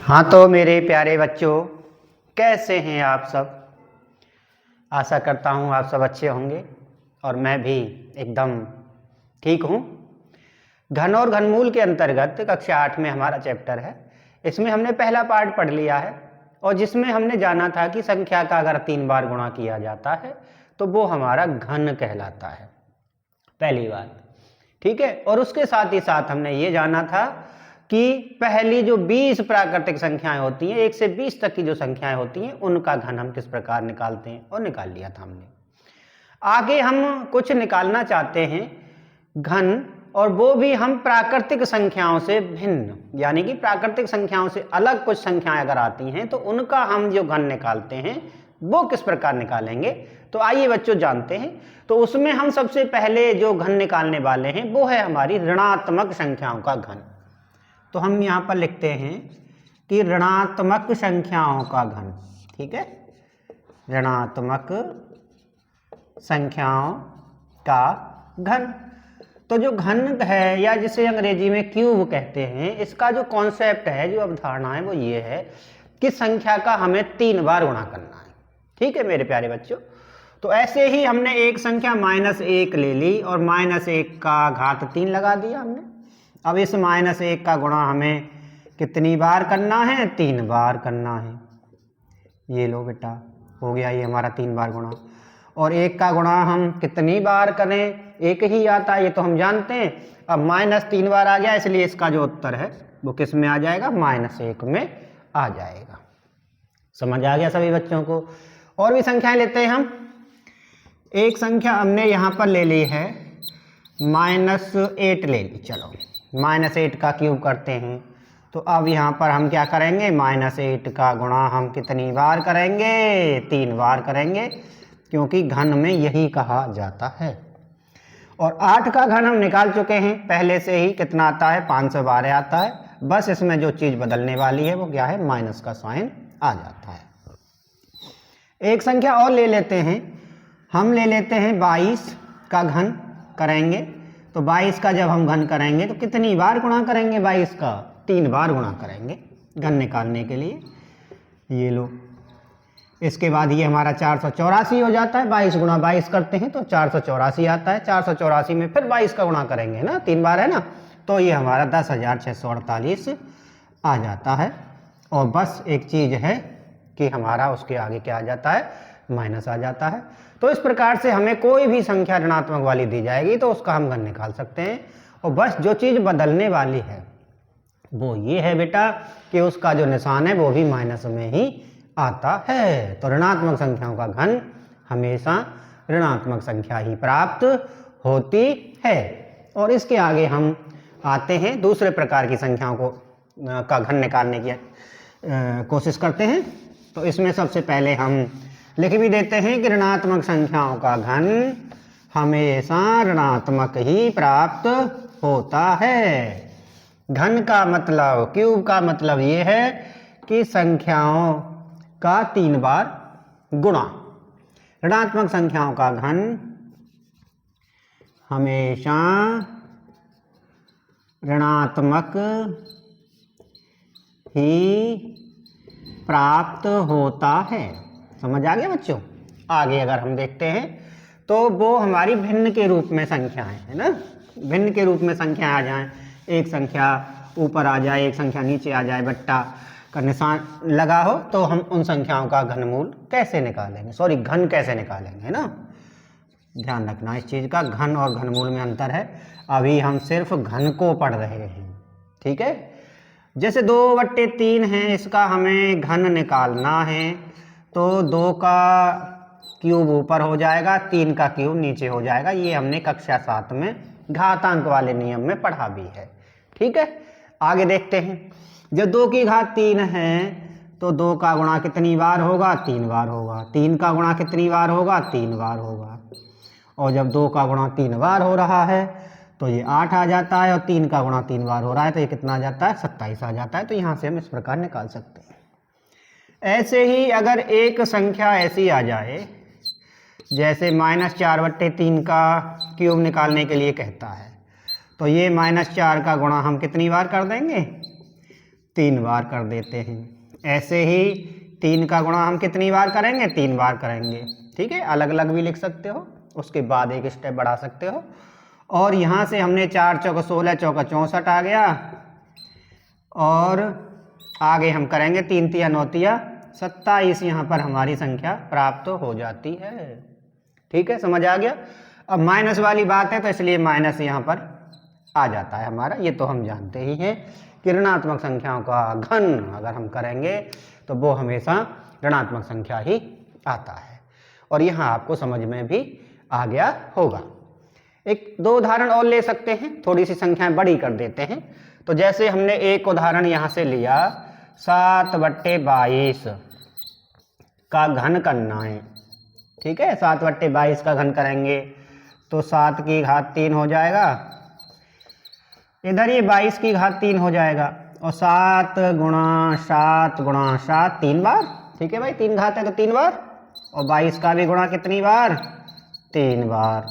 हाँ तो मेरे प्यारे बच्चों, कैसे हैं आप सब। आशा करता हूँ आप सब अच्छे होंगे और मैं भी एकदम ठीक हूँ। घन और घनमूल के अंतर्गत कक्षा 8 में हमारा चैप्टर है। इसमें हमने पहला पार्ट पढ़ लिया है और जिसमें हमने जाना था कि संख्या का अगर 3 बार गुणा किया जाता है तो वो हमारा घन कहलाता है, पहली बात। ठीक है, और उसके साथ ही साथ हमने ये जाना था कि पहली जो 20 प्राकृतिक संख्याएं होती हैं, 1 से 20 तक की जो संख्याएं होती हैं, उनका घन हम किस प्रकार निकालते हैं, और निकाल लिया था हमने। आगे हम कुछ निकालना चाहते हैं घन, और वो भी हम प्राकृतिक संख्याओं से भिन्न, यानी कि प्राकृतिक संख्याओं से अलग कुछ संख्याएं अगर आती हैं तो उनका हम जो घन निकालते हैं वो किस प्रकार निकालेंगे। तो आइए बच्चों जानते हैं। तो उसमें हम सबसे पहले जो घन निकालने वाले हैं वो है हमारी ऋणात्मक संख्याओं का घन। तो हम यहाँ पर लिखते हैं कि ऋणात्मक संख्याओं का घन। ठीक है, ऋणात्मक संख्याओं का घन। तो जो घन है, या जिसे अंग्रेजी में क्यूब कहते हैं, इसका जो कॉन्सेप्ट है, जो अवधारणा है, वो ये है कि संख्या का हमें 3 बार गुणा करना है। ठीक है मेरे प्यारे बच्चों। तो ऐसे ही हमने एक संख्या -1 ले ली और -1 का घात 3 लगा दिया हमने। अब इस -1 का गुणा हमें कितनी बार करना है? 3 बार करना है। ये लो बेटा, हो गया ये हमारा 3 बार गुणा। और 1 का गुणा हम कितनी बार करें? 1 ही आता है, ये तो हम जानते हैं। अब -3 बार आ गया, इसलिए इसका जो उत्तर है वो किस में आ जाएगा? -1 में आ जाएगा। समझ आ गया सभी बच्चों को? और भी संख्याएं लेते हैं हम। एक संख्या हमने यहाँ पर ले ली है -8 ले ली। चलो -8 का क्यूब करते हैं। तो अब यहाँ पर हम क्या करेंगे? -8 का गुणा हम कितनी बार करेंगे? 3 बार करेंगे, क्योंकि घन में यही कहा जाता है। और 8 का घन हम निकाल चुके हैं पहले से ही। कितना आता है? 512 आता है। बस इसमें जो चीज़ बदलने वाली है वो क्या है? माइनस का साइन आ जाता है। एक संख्या और ले लेते हैं। हम ले लेते हैं 22 का घन करेंगे। तो 22 का जब हम घन करेंगे तो कितनी बार गुणा करेंगे? 22 का 3 बार गुणा करेंगे घन निकालने के लिए। ये लो, इसके बाद ये हमारा 484 हो जाता है। 22 गुणा 22 करते हैं तो 484 आता है। 484 में फिर 22 का गुणा करेंगे ना, 3 बार है ना, तो ये हमारा 10,648 आ जाता है। और बस एक चीज़ है कि हमारा उसके आगे क्या आ जाता है? माइनस आ जाता है। तो इस प्रकार से हमें कोई भी संख्या ऋणात्मक वाली दी जाएगी तो उसका हम घन निकाल सकते हैं। और बस जो चीज़ बदलने वाली है वो ये है बेटा कि उसका जो निशान है वो भी माइनस में ही आता है। तो ऋणात्मक संख्याओं का घन हमेशा ऋणात्मक संख्या ही प्राप्त होती है। और इसके आगे हम आते हैं दूसरे प्रकार की संख्याओं को का घन निकालने की कोशिश करते हैं। तो इसमें सबसे पहले हम लिख भी देते हैं कि ऋणात्मक संख्याओं का घन हमेशा ऋणात्मक ही प्राप्त होता है। घन का मतलब, क्यूब का मतलब ये है कि संख्याओं का 3 बार गुणा। ऋणात्मक संख्याओं का घन हमेशा ऋणात्मक ही प्राप्त होता है। समझ आ गया बच्चों? आगे अगर हम देखते हैं तो वो हमारी भिन्न के रूप में संख्याएं है ना। भिन्न के रूप में संख्या आ जाएं, एक संख्या ऊपर आ जाए, एक संख्या नीचे आ जाए, बट्टा का निशान लगा हो, तो हम उन संख्याओं का घनमूल कैसे निकालेंगे, सॉरी घन कैसे निकालेंगे, है ना। ध्यान रखना इस चीज़ का, घन और घनमूल में अंतर है। अभी हम सिर्फ घन को पढ़ रहे हैं। ठीक है, जैसे 2/3 है, इसका हमें घन निकालना है तो 2 का क्यूब ऊपर हो जाएगा, 3 का क्यूब नीचे हो जाएगा। ये हमने कक्षा 7 में घातांक वाले नियम में पढ़ा भी है। ठीक है, आगे देखते हैं। जब 2 की घात 3 है तो 2 का गुणा कितनी बार होगा? 3 बार होगा। 3 का गुणा कितनी बार होगा? 3 बार होगा। और जब 2 का गुणा 3 बार हो रहा है तो ये 8 आ जाता है, और 3 का गुणा 3 बार हो रहा है तो ये कितना आ जाता है? 27 आ जाता है। तो यहाँ से हम इस प्रकार निकाल सकते हैं। ऐसे ही अगर एक संख्या ऐसी आ जाए, जैसे -4/3 का क्यूब निकालने के लिए कहता है, तो ये -4 का गुणा हम कितनी बार कर देंगे? 3 बार कर देते हैं। ऐसे ही 3 का गुणा हम कितनी बार करेंगे? 3 बार करेंगे। ठीक है, अलग अलग भी लिख सकते हो, उसके बाद एक स्टेप बढ़ा सकते हो। और यहाँ से हमने 4 चौका 16 चौका 64 आ गया, और आगे हम करेंगे 3 तिया 9 तिया 27, यहाँ पर हमारी संख्या प्राप्त हो जाती है। ठीक है, समझ आ गया। अब माइनस वाली बात है तो इसलिए माइनस यहाँ पर आ जाता है हमारा, ये तो हम जानते ही हैं कि ऋणात्मक संख्याओं का घन अगर हम करेंगे तो वो हमेशा ऋणात्मक संख्या ही आता है। और यहाँ आपको समझ में भी आ गया होगा। एक दो उदाहरण और ले सकते हैं, थोड़ी सी संख्याएं बड़ी कर देते हैं। तो जैसे हमने एक उदाहरण यहाँ से लिया, 7/22 का घन करना है। ठीक है, 7/22 का घन करेंगे तो 7 की घात 3 हो जाएगा, इधर ये 22 की घात 3 हो जाएगा, और 7 गुणा 7 गुणा 7 3 बार। ठीक है भाई, 3 घात है तो 3 बार, और 22 का भी गुणा कितनी बार? 3 बार।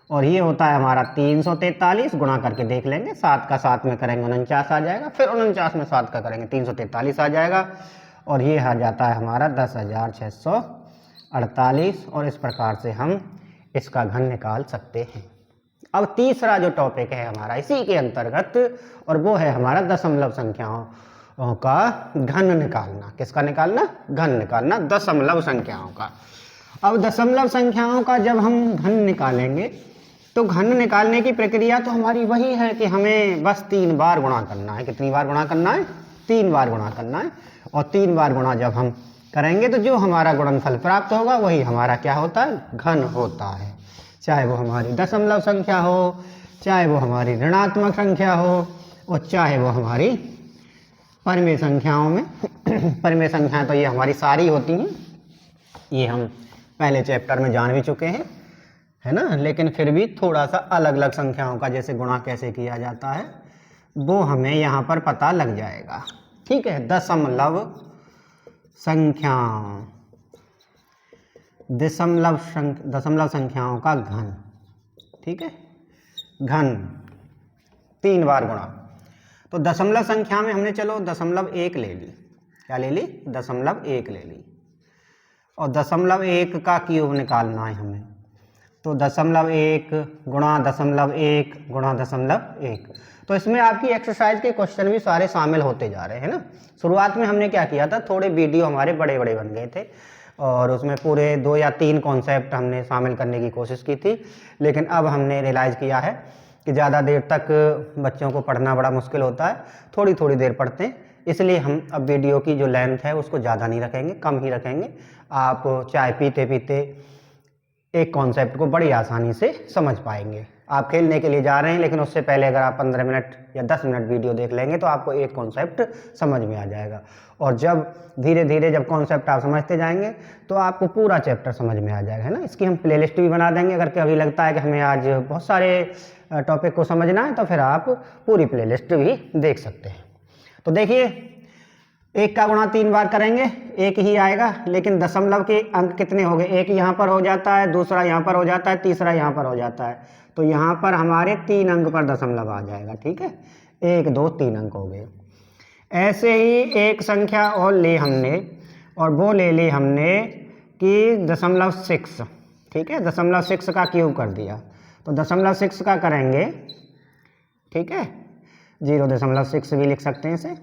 और ये होता है हमारा 343। गुणा करके देख लेंगे, 7 का 7 में करेंगे 49 आ जाएगा, फिर 49 में 7 का करेंगे 343 आ जाएगा, और ये आ जाता है हमारा 10,648। और इस प्रकार से हम इसका घन निकाल सकते हैं। अब तीसरा जो टॉपिक है हमारा इसी के अंतर्गत, और वो है हमारा दशमलव संख्याओं का घन निकालना। किसका निकालना? घन निकालना दशमलव संख्याओं का। अब दशमलव संख्याओं का जब हम घन निकालेंगे तो घन निकालने की प्रक्रिया तो हमारी वही है कि हमें बस 3 बार गुणा करना है। कितनी बार गुणा करना है? 3 बार गुणा करना है। और 3 बार गुणा जब हम करेंगे तो जो हमारा गुणनफल प्राप्त होगा वही हमारा क्या होता है? घन होता है। चाहे वो हमारी दशमलव संख्या हो, चाहे वो हमारी ऋणात्मक संख्या हो, और चाहे वो हमारी परिमेय संख्याओं में परिमेय संख्याएं तो ये हमारी सारी होती हैं, ये हम पहले चैप्टर में जान भी चुके हैं, है ना। लेकिन फिर भी थोड़ा सा अलग अलग संख्याओं का जैसे गुणा कैसे किया जाता है वो हमें यहाँ पर पता लग जाएगा। ठीक है, दशमलव संख्याओं का घन। ठीक है, घन 3 बार गुणा। तो दशमलव संख्या में हमने चलो 0.1 ले ली। क्या ले ली? 0.1 ले ली। और 0.1 का क्यूब निकालना है हमें, तो 0.1 गुणा 0.1 गुणा 0.1। तो इसमें आपकी एक्सरसाइज के क्वेश्चन भी सारे शामिल होते जा रहे हैं ना। शुरुआत में हमने क्या किया था, थोड़े वीडियो हमारे बड़े बड़े बन गए थे और उसमें पूरे 2 या 3 कॉन्सेप्ट हमने शामिल करने की कोशिश की थी। लेकिन अब हमने रियलाइज़ किया है कि ज़्यादा देर तक बच्चों को पढ़ना बड़ा मुश्किल होता है, थोड़ी थोड़ी देर पढ़ते हैं, इसलिए हम अब वीडियो की जो लेंथ है उसको ज़्यादा नहीं रखेंगे, कम ही रखेंगे। आप चाय पीते पीते एक कॉन्सेप्ट को बड़ी आसानी से समझ पाएंगे। आप खेलने के लिए जा रहे हैं लेकिन उससे पहले अगर आप 15 मिनट या 10 मिनट वीडियो देख लेंगे तो आपको एक कॉन्सेप्ट समझ में आ जाएगा। और जब धीरे धीरे जब कॉन्सेप्ट आप समझते जाएंगे तो आपको पूरा चैप्टर समझ में आ जाएगा, है ना। इसकी हम प्लेलिस्ट भी बना देंगे। अगर कभी लगता है कि हमें आज बहुत सारे टॉपिक को समझना है तो फिर आप पूरी प्लेलिस्ट भी देख सकते हैं। तो देखिए, 1 का गुणा 3 बार करेंगे 1 ही आएगा, लेकिन दशमलव के अंक कितने हो गए? 1 यहाँ पर हो जाता है, दूसरा यहाँ पर हो जाता है, तीसरा यहाँ पर हो जाता है, तो यहाँ पर हमारे 3 अंक पर दशमलव आ जाएगा। ठीक है, 1 2 3 अंक हो गए। ऐसे ही एक संख्या और ली हमने, और वो ले ली हमने कि 0.6। ठीक है, 0.6 का क्यूब कर दिया, तो 0.6 का करेंगे। ठीक है, 0.6 भी लिख सकते हैं इसे।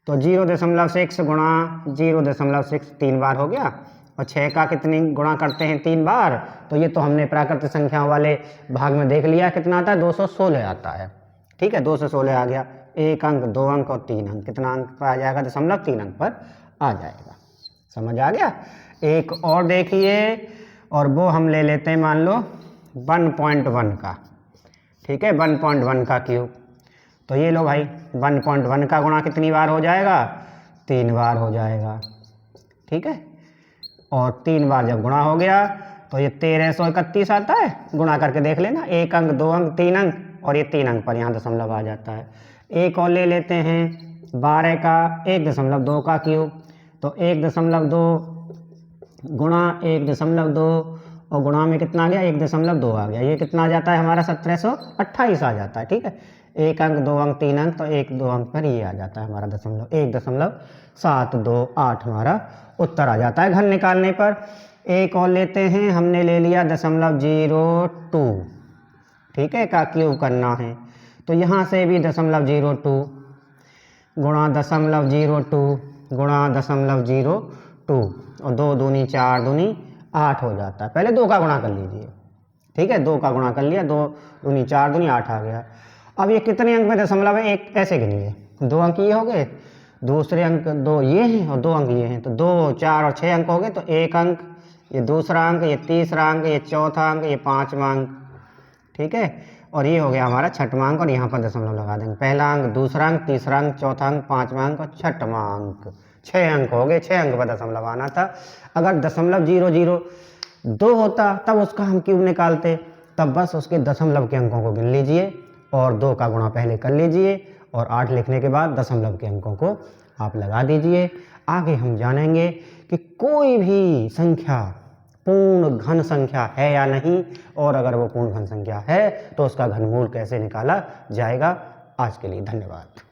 तो 0.6 गुणा 0.6 3 बार हो गया, और 6 का कितनी गुणा करते हैं 3 बार, तो ये तो हमने प्राकृतिक संख्याओं वाले भाग में देख लिया कितना आता है, 216 आता है। ठीक है, 216 आ गया। 1 अंक 2 अंक और 3 अंक, कितना अंक पर आ जाएगा? 0.3 अंक पर आ जाएगा। समझ आ गया। एक और देखिए, और वो हम ले लेते हैं मान लो 1.1 का। ठीक है, 1.1 का क्यूब। तो ये लो भाई, 1.1 का गुणा कितनी बार हो जाएगा? 3 बार हो जाएगा। ठीक है, और 3 बार जब गुणा हो गया तो ये 1331 आता है। गुणा करके देख लेना, 1 अंक 2 अंक 3 अंक, और ये 3 अंक पर यहाँ दशमलव आ जाता है। एक और ले लेते हैं 12 का 1.2 का क्यूब। तो 1.2 गुणा 1.2, और गुणा में कितना आ गया? 1.2 आ गया। ये कितना आ जाता है हमारा? 1728 आ जाता है। ठीक है, 1 अंक 2 अंक 3 अंक, तो 1 2 अंक पर ये आ जाता है हमारा दशमलव, 1.728 हमारा उत्तर आ जाता है घन निकालने पर। एक और लेते हैं, हमने ले लिया 0.02, ठीक है, का क्यूब करना है। तो यहाँ से भी 0.02 गुणा 0.02 गुणा 0.02 और 2 दूनी 4 दूनी 8 हो जाता है। पहले 2 का गुणा कर लीजिए, ठीक है, 2 का गुणा कर लिया, 2 दूनी 4 दूनी 8 आ गया। अब ये कितने अंक में दशमलव है, एक ऐसे गिनिए, 2 अंक ये हो गए, दूसरे अंक 2 ये हैं और 2 अंक ये हैं, तो 2 4 और 6 अंक हो गए। तो 1 अंक, ये दूसरा अंक, ये तीसरा अंक, ये चौथा अंक, ये पाँचवा अंक, ठीक है, और ये हो गया हमारा छठवां अंक, और यहाँ पर दशमलव लगा देंगे। पहला अंक, दूसरा अंक, तीसरा अंक, चौथा अंक, पाँचवा अंक और छठवां अंक, 6 अंक हो गए। 6 अंक पर दशमलव आना था। अगर 0.002 होता तब उसका हम क्यूब निकालते, तब बस उसके दशमलव के अंकों को गिन लीजिए और 2 का गुणा पहले कर लीजिए और 8 लिखने के बाद दशमलव के अंकों को आप लगा दीजिए। आगे हम जानेंगे कि कोई भी संख्या पूर्ण घन संख्या है या नहीं, और अगर वो पूर्ण घन संख्या है तो उसका घनमूल कैसे निकाला जाएगा। आज के लिए धन्यवाद।